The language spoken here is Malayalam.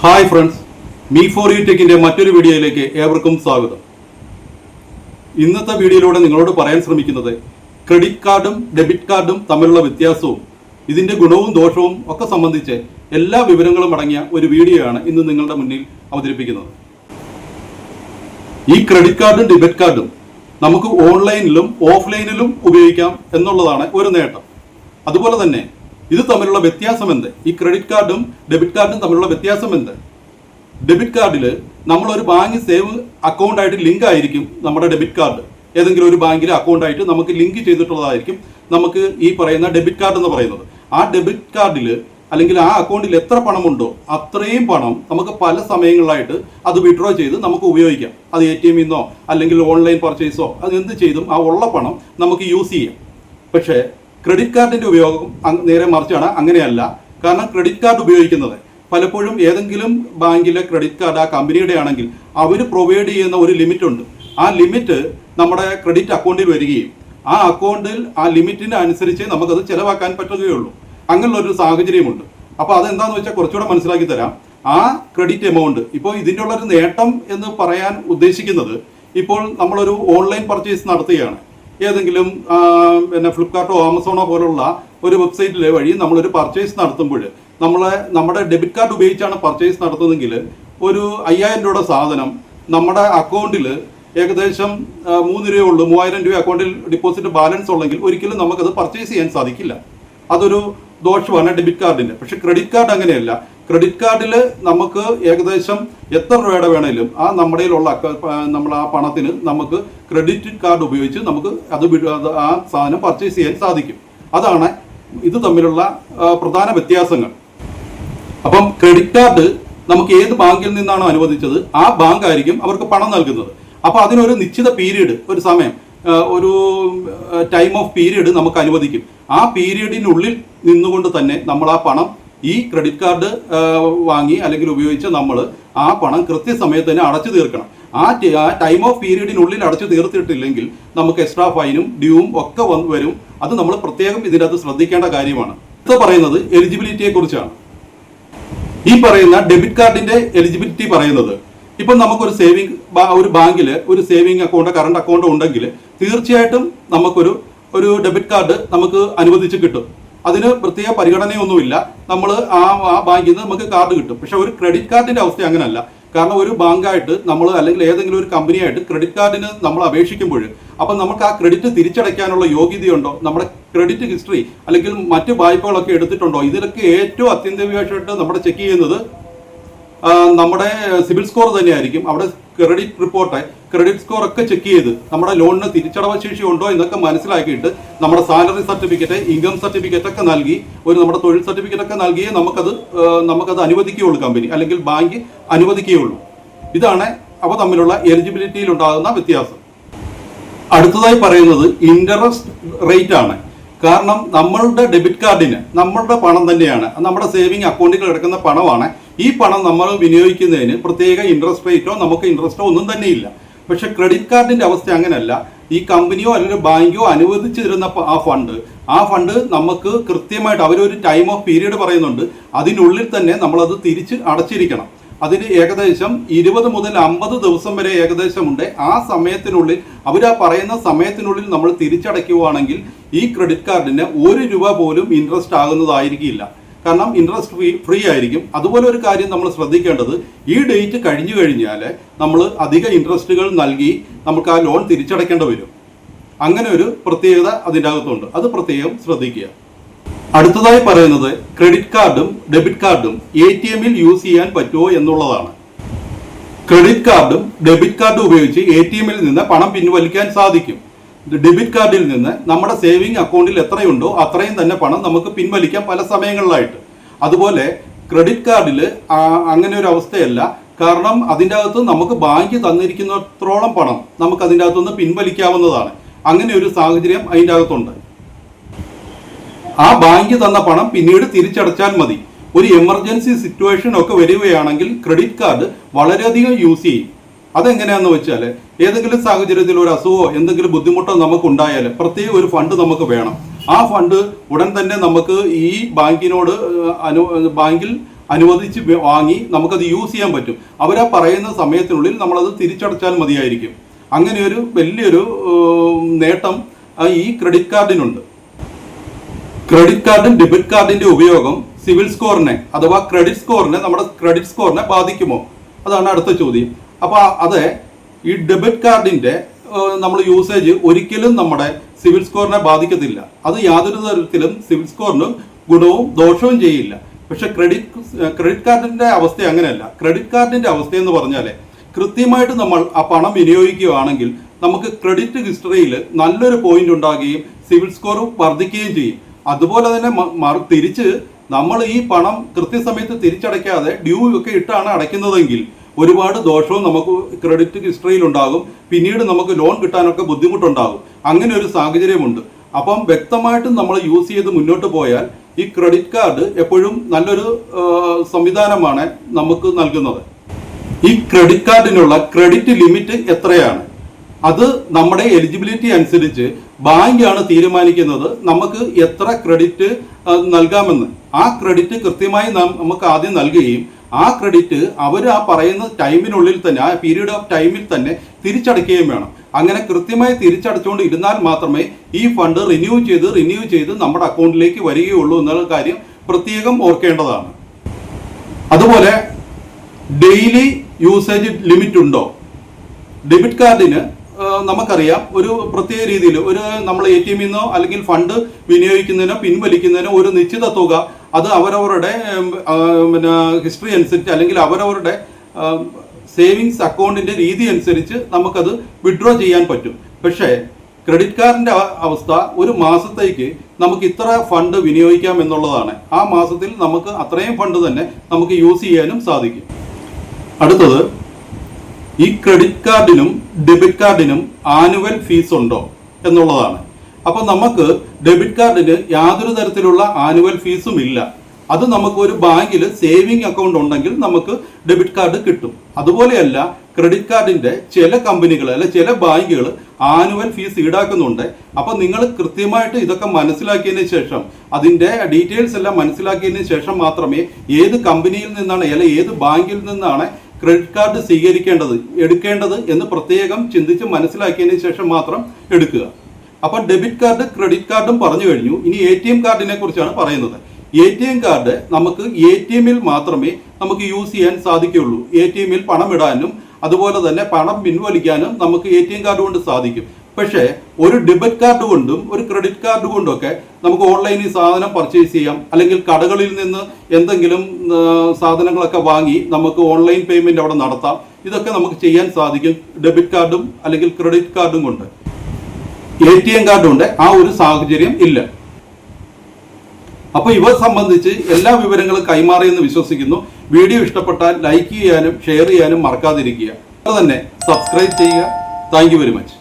Hi friends, me for you ടെക്കിന്റെ മറ്റൊരു വീഡിയോയിലേക്ക് ഏവർക്കും സ്വാഗതം. ഇന്നത്തെ വീഡിയോയിലൂടെ നിങ്ങളോട് പറയാൻ ശ്രമിക്കുന്നത് ക്രെഡിറ്റ് കാർഡും ഡെബിറ്റ് കാർഡും തമ്മിലുള്ള വ്യത്യാസവും ഇതിന്റെ ഗുണവും ദോഷവും ഒക്കെ സംബന്ധിച്ച് എല്ലാ വിവരങ്ങളും അടങ്ങിയ ഒരു വീഡിയോ ആണ് ഇന്ന് നിങ്ങളുടെ മുന്നിൽ അവതരിപ്പിക്കുന്നത്. ഈ ക്രെഡിറ്റ് കാർഡും ഡെബിറ്റ് കാർഡും നമുക്ക് ഓൺലൈനിലും ഓഫ്ലൈനിലും ഉപയോഗിക്കാം എന്നുള്ളതാണ് ഒരു നേട്ടം. അതുപോലെ തന്നെ ഇത് തമ്മിലുള്ള വ്യത്യാസം എന്ത്? ഈ ക്രെഡിറ്റ് കാർഡും ഡെബിറ്റ് കാർഡും തമ്മിലുള്ള വ്യത്യാസം എന്ത്? ഡെബിറ്റ് കാർഡിൽ നമ്മളൊരു ബാങ്ക് സേവ് അക്കൗണ്ട് ആയിട്ട് ലിങ്ക് ആയിരിക്കും നമ്മുടെ ഡെബിറ്റ് കാർഡ്. ഏതെങ്കിലും ഒരു ബാങ്കിലെ അക്കൗണ്ട് ആയിട്ട് നമുക്ക് ലിങ്ക് ചെയ്തിട്ടുള്ളതായിരിക്കും നമുക്ക് ഈ പറയുന്ന ഡെബിറ്റ് കാർഡ് എന്ന് പറയുന്നത്. ആ ഡെബിറ്റ് കാർഡിൽ അല്ലെങ്കിൽ ആ അക്കൗണ്ടിൽ എത്ര പണമുണ്ടോ അത്രയും പണം നമുക്ക് പല സമയങ്ങളിലായിട്ട് അത് വിഡ്രോ ചെയ്ത് നമുക്ക് ഉപയോഗിക്കാം. അത് ATM നിന്നോ അല്ലെങ്കിൽ ഓൺലൈൻ പർച്ചേസോ അത് എന്ത് ചെയ്തും ആ ഉള്ള പണം നമുക്ക് യൂസ് ചെയ്യാം. പക്ഷേ ക്രെഡിറ്റ് കാർഡിന്റെ ഉപയോഗം നേരെ മറിച്ചാണ്. അങ്ങനെയല്ല. കാരണം ക്രെഡിറ്റ് കാർഡ് ഉപയോഗിക്കുന്നത് പലപ്പോഴും ഏതെങ്കിലും ബാങ്കിലെ ക്രെഡിറ്റ് കാർഡ് ആ കമ്പനിയുടെ ആണെങ്കിൽ അവർ പ്രൊവൈഡ് ചെയ്യുന്ന ഒരു ലിമിറ്റ് ഉണ്ട്. ആ ലിമിറ്റ് നമ്മുടെ ക്രെഡിറ്റ് അക്കൗണ്ടിൽ വരികയും ആ അക്കൗണ്ടിൽ ആ ലിമിറ്റിന് അനുസരിച്ച് നമുക്കത് ചിലവാക്കാൻ പറ്റുകയുള്ളൂ. അങ്ങനെയുള്ള ഒരു സാഹചര്യമുണ്ട്. അപ്പോൾ അതെന്താണെന്ന് വെച്ചാൽ കുറച്ചുകൂടെ മനസ്സിലാക്കി തരാം. ആ ക്രെഡിറ്റ് എമൗണ്ട് ഇപ്പോൾ ഇതിൻ്റെ ഉള്ളൊരു നേട്ടം എന്ന് പറയാൻ ഉദ്ദേശിക്കുന്നത്, ഇപ്പോൾ നമ്മളൊരു ഓൺലൈൻ പർച്ചേസ് നടത്തുകയാണ്. ഏതെങ്കിലും ഫ്ലിപ്കാർട്ടോ ആമസോണോ പോലുള്ള ഒരു വെബ്സൈറ്റിൽ വഴി നമ്മളൊരു പർച്ചേസ് നടത്തുമ്പോൾ നമ്മുടെ ഡെബിറ്റ് കാർഡ് ഉപയോഗിച്ചാണ് പർച്ചേസ് നടത്തുന്നതെങ്കിൽ ഒരു 5000 രൂപയുടെ സാധനം നമ്മുടെ അക്കൗണ്ടിൽ ഏകദേശം 3 രൂപയുള്ളൂ, 3000 രൂപ അക്കൗണ്ടിൽ ഡിപ്പോസിറ്റ് ബാലൻസ് ഉള്ളെങ്കിൽ ഒരിക്കലും നമുക്കത് പർച്ചേസ് ചെയ്യാൻ സാധിക്കില്ല. അതൊരു ദോഷമാണ് ഡെബിറ്റ് കാർഡിന്. പക്ഷെ ക്രെഡിറ്റ് കാർഡ് അങ്ങനെയല്ല. ക്രെഡിറ്റ് കാർഡിൽ നമുക്ക് ഏകദേശം എത്ര രൂപയുടെ വേണേലും ആ നമ്മുടെ നമ്മൾ ആ പണത്തിന് നമുക്ക് ക്രെഡിറ്റ് കാർഡ് ഉപയോഗിച്ച് നമുക്ക് ആ സാധനം പർച്ചേസ് ചെയ്യാൻ സാധിക്കും. അതാണ് ഇത് തമ്മിലുള്ള പ്രധാന വ്യത്യാസങ്ങൾ. അപ്പം ക്രെഡിറ്റ് കാർഡ് നമുക്ക് ഏത് ബാങ്കിൽ നിന്നാണോ അനുവദിച്ചത് ആ ബാങ്ക് ആയിരിക്കും അവർക്ക് പണം നൽകുന്നത്. അപ്പോൾ അതിനൊരു നിശ്ചിത പീരീഡ്, ഒരു സമയം, ഒരു ടൈം ഓഫ് പീരീഡ് നമുക്ക് അനുവദിക്കും. ആ പീരീഡിനുള്ളിൽ നിന്നുകൊണ്ട് തന്നെ നമ്മൾ ആ പണം ഈ ക്രെഡിറ്റ് കാർഡ് വാങ്ങി അല്ലെങ്കിൽ ഉപയോഗിച്ച് നമ്മൾ ആ പണം കൃത്യസമയത്ത് തന്നെ അടച്ചു തീർക്കണം. ആ ടൈം ഓഫ് പീരീഡിനുള്ളിൽ അടച്ചു തീർത്തിട്ടില്ലെങ്കിൽ നമുക്ക് എക്സ്ട്രാ ഫൈനും ഡ്യൂവും ഒക്കെ വരും. അത് നമ്മൾ പ്രത്യേകം ഇതിനകത്ത് ശ്രദ്ധിക്കേണ്ട കാര്യമാണ്. ഇത് പറയുന്നത് എലിജിബിലിറ്റിയെ കുറിച്ചാണ്. ഈ പറയുന്ന ഡെബിറ്റ് കാർഡിന്റെ എലിജിബിലിറ്റി പറയുന്നത്, ഇപ്പം നമുക്കൊരു ഒരു ബാങ്കിൽ ഒരു സേവിങ് അക്കൗണ്ട്, കറണ്ട് അക്കൗണ്ട് ഉണ്ടെങ്കിൽ തീർച്ചയായിട്ടും നമുക്കൊരു ഡെബിറ്റ് കാർഡ് നമുക്ക് അനുവദിച്ച് കിട്ടും. അതിന് പ്രത്യേക പരിഗണനയൊന്നുമില്ല. നമ്മൾ ആ ബാങ്കിൽ നിന്ന് നമുക്ക് കാർഡ് കിട്ടും. പക്ഷെ ഒരു ക്രെഡിറ്റ് കാർഡിന്റെ അവസ്ഥ അങ്ങനല്ല. കാരണം ഒരു ബാങ്കായിട്ട് നമ്മൾ അല്ലെങ്കിൽ ഏതെങ്കിലും ഒരു കമ്പനിയായിട്ട് ക്രെഡിറ്റ് കാർഡിന് നമ്മൾ അപേക്ഷിക്കുമ്പോൾ അപ്പം നമുക്ക് ആ ക്രെഡിറ്റ് തിരിച്ചടയ്ക്കാനുള്ള യോഗ്യതയുണ്ടോ, നമ്മുടെ ക്രെഡിറ്റ് ഹിസ്റ്ററി അല്ലെങ്കിൽ മറ്റ് വായ്പകളൊക്കെ എടുത്തിട്ടുണ്ടോ, ഇതിലൊക്കെ ഏറ്റവും അത്യന്താപേക്ഷമായിട്ട് നമ്മുടെ ചെക്ക് ചെയ്യുന്നത് നമ്മുടെ സിബിൽ സ്കോർ തന്നെയായിരിക്കും. അവിടെ ക്രെഡിറ്റ് റിപ്പോർട്ട്, ക്രെഡിറ്റ് സ്കോർ ഒക്കെ ചെക്ക് ചെയ്ത് നമ്മുടെ ലോണിന് തിരിച്ചടവ് ശേഷി ഉണ്ടോ എന്നൊക്കെ മനസ്സിലാക്കിയിട്ട് നമ്മുടെ സാലറി സർട്ടിഫിക്കറ്റ്, ഇൻകം സർട്ടിഫിക്കറ്റ് ഒക്കെ നൽകി, നമ്മുടെ തൊഴിൽ സർട്ടിഫിക്കറ്റ് ഒക്കെ നൽകിയേ നമുക്കത് അനുവദിക്കുകയുള്ളൂ, കമ്പനി അല്ലെങ്കിൽ ബാങ്ക് അനുവദിക്കുകയുള്ളൂ. ഇതാണ് അവ തമ്മിലുള്ള എലിജിബിലിറ്റിയിൽ ഉണ്ടാകുന്ന വ്യത്യാസം. അടുത്തതായി പറയുന്നത് ഇൻട്രസ്റ്റ് റേറ്റ് ആണ്. കാരണം നമ്മളുടെ ഡെബിറ്റ് കാർഡിന് നമ്മളുടെ പണം തന്നെയാണ്, നമ്മുടെ സേവിങ് അക്കൗണ്ടിൽ കിടക്കുന്ന പണമാണ്. ഈ പണം നമ്മൾ വിനിയോഗിക്കുന്നതിന് പ്രത്യേക ഇൻട്രസ്റ്റ് റേറ്റോ നമുക്ക് ഇൻട്രസ്റ്റോ ഒന്നും തന്നെയില്ല. പക്ഷെ ക്രെഡിറ്റ് കാർഡിന്റെ അവസ്ഥ അങ്ങനെയല്ല. ഈ കമ്പനിയോ അല്ലെങ്കിൽ ബാങ്കോ അനുവദിച്ചു തരുന്ന ആ ഫണ്ട് നമുക്ക് കൃത്യമായിട്ട് അവരൊരു ടൈം ഓഫ് പീരീഡ് പറയുന്നുണ്ട്. അതിനുള്ളിൽ തന്നെ നമ്മളത് തിരിച്ച് അടച്ചിരിക്കണം. അതിന് ഏകദേശം 20 മുതൽ 50 ദിവസം വരെ ഏകദേശമുണ്ട്. ആ സമയത്തിനുള്ളിൽ ആ പറയുന്ന സമയത്തിനുള്ളിൽ നമ്മൾ തിരിച്ചടയ്ക്കുകയാണെങ്കിൽ ഈ ക്രെഡിറ്റ് കാർഡിന് 1 രൂപ പോലും ഇൻട്രസ്റ്റ് ആകുന്നതായിരിക്കില്ല. കാരണം ഇൻട്രസ്റ്റ് ഫ്രീ ആയിരിക്കും. അതുപോലെ ഒരു കാര്യം നമ്മൾ ശ്രദ്ധിക്കേണ്ടത്, ഈ ഡേറ്റ് കഴിഞ്ഞു കഴിഞ്ഞാൽ നമ്മൾ അധിക ഇൻട്രസ്റ്റുകൾ നൽകി നമുക്ക് ആ ലോൺ തിരിച്ചടയ്ക്കേണ്ടി വരും. അങ്ങനെ ഒരു പ്രത്യേകത അതിൻ്റെ അകത്തുണ്ട്. അത് പ്രത്യേകം ശ്രദ്ധിക്കുക. അടുത്തതായി പറയുന്നത് ക്രെഡിറ്റ് കാർഡും ഡെബിറ്റ് കാർഡും ATM-ൽ യൂസ് ചെയ്യാൻ പറ്റുമോ എന്നുള്ളതാണ്. ക്രെഡിറ്റ് കാർഡും ഡെബിറ്റ് കാർഡും ഉപയോഗിച്ച് ATM-ൽ നിന്ന് പണം പിൻവലിക്കാൻ സാധിക്കും. ഡെബിറ്റ് കാർഡിൽ നിന്ന് നമ്മുടെ സേവിങ് അക്കൗണ്ടിൽ എത്രയുണ്ടോ അത്രയും തന്നെ പണം നമുക്ക് പിൻവലിക്കാം പല സമയങ്ങളിലായിട്ട്. അതുപോലെ ക്രെഡിറ്റ് കാർഡിൽ അങ്ങനെ ഒരു അവസ്ഥയല്ല. കാരണം അതിൻ്റെ അകത്ത് നമുക്ക് ബാങ്ക് തന്നിരിക്കുന്നത്രോളം പണം നമുക്ക് അതിൻ്റെ അകത്തുനിന്ന് പിൻവലിക്കാവുന്നതാണ്. അങ്ങനെ ഒരു സാഹചര്യം അതിൻ്റെ അകത്തുണ്ട്. ആ ബാങ്ക് തന്ന പണം പിന്നീട് തിരിച്ചടച്ചാൽ മതി. ഒരു എമർജൻസി സിറ്റുവേഷൻ ഒക്കെ വരികയാണെങ്കിൽ ക്രെഡിറ്റ് കാർഡ് വളരെയധികം യൂസ് ചെയ്യും. അതെങ്ങനെയാണെന്ന് വെച്ചാൽ, ഏതെങ്കിലും സാഹചര്യത്തിൽ ഒരു അസുഖമോ എന്തെങ്കിലും ബുദ്ധിമുട്ടോ നമുക്കുണ്ടായാൽ പ്രത്യേക ഒരു ഫണ്ട് നമുക്ക് വേണം. ആ ഫണ്ട് ഉടൻ തന്നെ നമുക്ക് ഈ ബാങ്കിൽ അനുവദിച്ച് വാങ്ങി നമുക്കത് യൂസ് ചെയ്യാൻ പറ്റും. അവരാ പറയുന്ന സമയത്തിനുള്ളിൽ നമ്മളത് തിരിച്ചടച്ചാൽ മതിയായിരിക്കും. അങ്ങനെ ഒരു വലിയൊരു നേട്ടം ഈ ക്രെഡിറ്റ് കാർഡിനുണ്ട്. ക്രെഡിറ്റ് കാർഡും ഡെബിറ്റ് കാർഡിന്റെ ഉപയോഗം സിവിൽ സ്കോറിനെ അഥവാ നമ്മുടെ ക്രെഡിറ്റ് സ്കോറിനെ ബാധിക്കുമോ? അതാണ് അടുത്ത ചോദ്യം. അപ്പോൾ അതെ, ഈ ഡെബിറ്റ് കാർഡിന്റെ നമ്മൾ യൂസേജ് ഒരിക്കലും നമ്മുടെ സിവിൽ സ്കോറിനെ ബാധിക്കത്തില്ല. അത് യാതൊരു തരത്തിലും സിവിൽ സ്കോറിന് ഗുണവും ദോഷവും ചെയ്യില്ല. പക്ഷെ ക്രെഡിറ്റ് കാർഡിന്റെ അവസ്ഥ അങ്ങനെയല്ല. ക്രെഡിറ്റ് കാർഡിന്റെ അവസ്ഥ എന്ന് പറഞ്ഞാൽ കൃത്യമായിട്ട് നമ്മൾ ആ പണം വിനിയോഗിക്കുകയാണെങ്കിൽ നമുക്ക് ക്രെഡിറ്റ് ഹിസ്റ്ററിയിൽ നല്ലൊരു പോയിന്റ് ഉണ്ടാകുകയും സിവിൽ സ്കോർ വർദ്ധിക്കുകയും ചെയ്യും. അതുപോലെ തന്നെ തിരിച്ച് നമ്മൾ ഈ പണം കൃത്യസമയത്ത് തിരിച്ചടയ്ക്കാതെ ഡ്യൂ ഒക്കെ ഇട്ടാണ് അടയ്ക്കുന്നതെങ്കിൽ ഒരുപാട് ദോഷവും നമുക്ക് ക്രെഡിറ്റ് ഹിസ്റ്ററിയിൽ ഉണ്ടാകും. പിന്നീട് നമുക്ക് ലോൺ കിട്ടാനൊക്കെ ബുദ്ധിമുട്ടുണ്ടാകും. അങ്ങനെ ഒരു സാഹചര്യമുണ്ട്. അപ്പം വ്യക്തമായിട്ടും നമ്മൾ യൂസ് ചെയ്ത് മുന്നോട്ട് പോയാൽ ഈ ക്രെഡിറ്റ് കാർഡ് എപ്പോഴും നല്ലൊരു സംവിധാനമാണ് നമുക്ക് നൽകുന്നത്. ഈ ക്രെഡിറ്റ് കാർഡിനുള്ള ക്രെഡിറ്റ് ലിമിറ്റ് എത്രയാണ്? അത് നമ്മുടെ എലിജിബിലിറ്റി അനുസരിച്ച് ബാങ്കാണ് തീരുമാനിക്കുന്നത് നമുക്ക് എത്ര ക്രെഡിറ്റ് നൽകാമെന്ന്. ആ ക്രെഡിറ്റ് കൃത്യമായി നമുക്ക് ആദ്യം നൽകുകയും ആ ക്രെഡിറ്റ് അവർ ആ പറയുന്ന ടൈമിനുള്ളിൽ തന്നെ, ആ പീരീഡ് ഓഫ് ടൈമിൽ തന്നെ തിരിച്ചടയ്ക്കുകയും വേണം. അങ്ങനെ കൃത്യമായി തിരിച്ചടച്ചുകൊണ്ട് ഇരുന്നാൽ മാത്രമേ ഈ ഫണ്ട് റിന്യൂ ചെയ്ത് നമ്മുടെ അക്കൗണ്ടിലേക്ക് വരികയുള്ളൂ എന്നുള്ള കാര്യം പ്രത്യേകം ഓർക്കേണ്ടതാണ്. അതുപോലെ ഡെയിലി യൂസേജ് ലിമിറ്റ് ഉണ്ടോ? ഡെബിറ്റ് കാർഡിന് നമുക്കറിയാം ഒരു പ്രത്യേക രീതിയിൽ നമ്മൾ ATM നിന്നോ അല്ലെങ്കിൽ ഫണ്ട് വിനിയോഗിക്കുന്നതിനോ പിൻവലിക്കുന്നതിനോ ഒരു നിശ്ചിത തുക അത് അവരവരുടെ ഹിസ്റ്ററി അനുസരിച്ച് അല്ലെങ്കിൽ അവരവരുടെ സേവിങ്സ് അക്കൗണ്ടിന്റെ രീതി അനുസരിച്ച് നമുക്കത് വിഡ്രോ ചെയ്യാൻ പറ്റും. പക്ഷേ ക്രെഡിറ്റ് കാർഡിന്റെ അവസ്ഥ ഒരു മാസത്തേക്ക് നമുക്ക് ഇത്ര ഫണ്ട് വിനിയോഗിക്കാം എന്നുള്ളതാണ്. ആ മാസത്തിൽ നമുക്ക് അത്രയും ഫണ്ട് തന്നെ നമുക്ക് യൂസ് ചെയ്യാനും സാധിക്കും. അടുത്തത്, ഈ ക്രെഡിറ്റ് കാർഡിനും ഡെബിറ്റ് കാർഡിനും ആനുവൽ ഫീസ് ഉണ്ടോ എന്നുള്ളതാണ്. അപ്പൊ നമുക്ക് ഡെബിറ്റ് കാർഡിന് യാതൊരു തരത്തിലുള്ള ആനുവൽ ഫീസും ഇല്ല. അത് നമുക്ക് ഒരു ബാങ്കിൽ സേവിങ് അക്കൗണ്ട് ഉണ്ടെങ്കിൽ നമുക്ക് ഡെബിറ്റ് കാർഡ് കിട്ടും. അതുപോലെയല്ല ക്രെഡിറ്റ് കാർഡിന്റെ ചില കമ്പനികൾ അല്ലെ ചില ബാങ്കുകൾ ആനുവൽ ഫീസ് ഈടാക്കുന്നുണ്ട്. അപ്പൊ നിങ്ങൾ കൃത്യമായിട്ട് ഇതൊക്കെ മനസ്സിലാക്കിയതിന് ശേഷം, അതിന്റെ ഡീറ്റെയിൽസ് എല്ലാം മനസ്സിലാക്കിയതിന് ശേഷം മാത്രമേ ഏത് കമ്പനിയിൽ നിന്നാണ് അല്ലെ ഏത് ബാങ്കിൽ നിന്നാണ് ക്രെഡിറ്റ് കാർഡ് എടുക്കേണ്ടത് എന്ന് പ്രത്യേകം ചിന്തിച്ച് മനസ്സിലാക്കിയതിന് ശേഷം മാത്രം എടുക്കുക. അപ്പം ഡെബിറ്റ് കാർഡ് ക്രെഡിറ്റ് കാർഡും പറഞ്ഞു കഴിഞ്ഞു. ഇനി ATM കാർഡിനെ കുറിച്ചാണ് പറയുന്നത്. ATM കാർഡ് നമുക്ക് ATMൽ മാത്രമേ നമുക്ക് യൂസ് ചെയ്യാൻ സാധിക്കുകയുള്ളൂ. ATMൽ പണം ഇടാനും അതുപോലെ തന്നെ പണം പിൻവലിക്കാനും നമുക്ക് ATM കാർഡ് കൊണ്ട് സാധിക്കും. പക്ഷേ ഒരു ഡെബിറ്റ് കാർഡ് കൊണ്ടും ഒരു ക്രെഡിറ്റ് കാർഡ് കൊണ്ടും ഒക്കെ നമുക്ക് ഓൺലൈനിൽ സാധനം പർച്ചേസ് ചെയ്യാം, അല്ലെങ്കിൽ കടകളിൽ നിന്ന് എന്തെങ്കിലും സാധനങ്ങളൊക്കെ വാങ്ങി നമുക്ക് ഓൺലൈൻ പേയ്മെന്റ് അവിടെ നടത്താം. ഇതൊക്കെ നമുക്ക് ചെയ്യാൻ സാധിക്കും ഡെബിറ്റ് കാർഡും അല്ലെങ്കിൽ ക്രെഡിറ്റ് കാർഡും കൊണ്ട്. ATM കാർഡ് കൊണ്ട് ആ ഒരു സാഹചര്യം ഇല്ല. അപ്പൊ ഇവ സംബന്ധിച്ച് എല്ലാ വിവരങ്ങളും കൈമാറിയെന്ന് വിശ്വസിക്കുന്നു. വീഡിയോ ഇഷ്ടപ്പെട്ടാൽ ലൈക്ക് ചെയ്യാനും ഷെയർ ചെയ്യാനും മറക്കാതിരിക്കുക. അതുപോലെ തന്നെ സബ്സ്ക്രൈബ് ചെയ്യുക. Thank you very much.